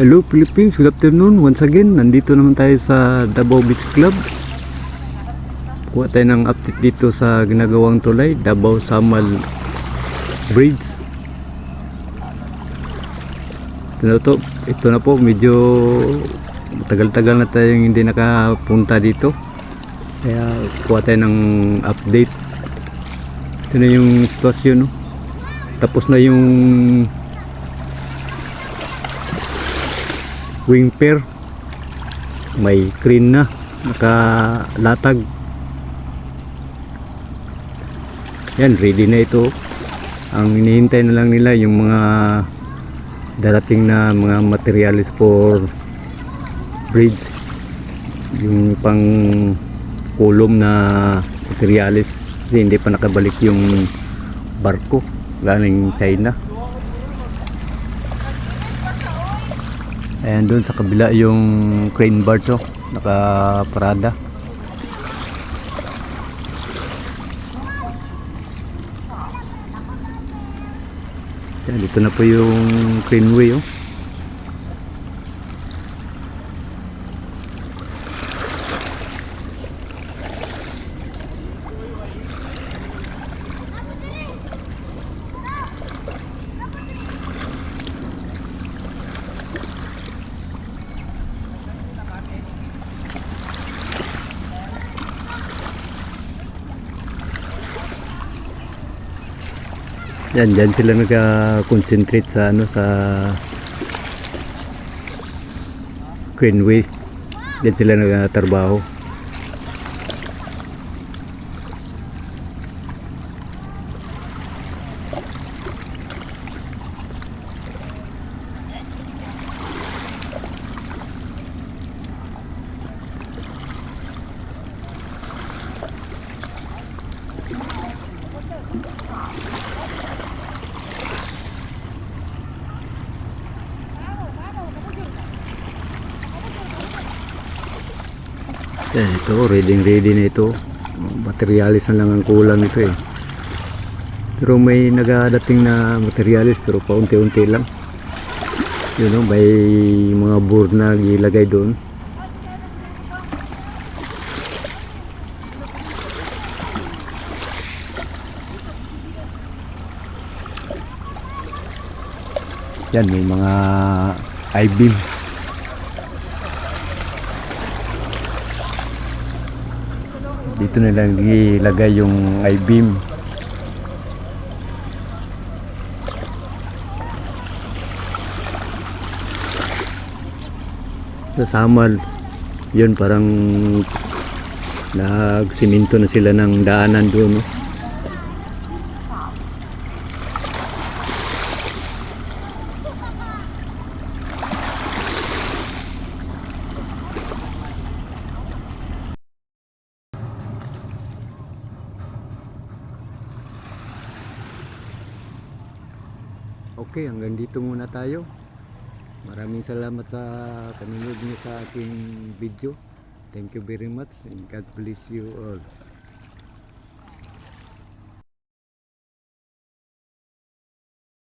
Hello Philippines, good afternoon. Once again, nandito naman tayo sa Davao Beach Club. Kuha tayo ng update dito sa ginagawang tulay, Davao Samal Bridge. Ito na po, medyo matagal-tagal na tayong hindi nakapunta dito. Kaya kuha tayo ng update. Ito na yung sitwasyon, no? Tapos na yung wing pair, may crane na nakalatag. Yan, ready na ito. Ang hinihintay na lang nila yung mga darating na mga materials for bridge, yung pang kulom na materials, kasi hindi pa nakabalik yung barko galing China. Ayan, doon sa kabila yung crane bar to, nakaparada. Ayan, dito na po yung craneway, oh. Yan, dyan sila nag-concentrate sa sa craneway. Dyan sila nagtatrabaho. Yan, ito, ready na ito. Materialis na lang ang kulang ito, eh. Pero may nagadating na materialis, pero paunti-unti lang. Yun, know, may mga board na ilagay doon. Yan, may mga I-beam. Dito na lang ilagay yung I-beam. Sa Samal, yun, parang nagsiminto na sila ng daanan doon, no? Okay, hanggang dito muna tayo. Maraming salamat sa panonood niyo sa aking video. Thank you very much and God bless you all.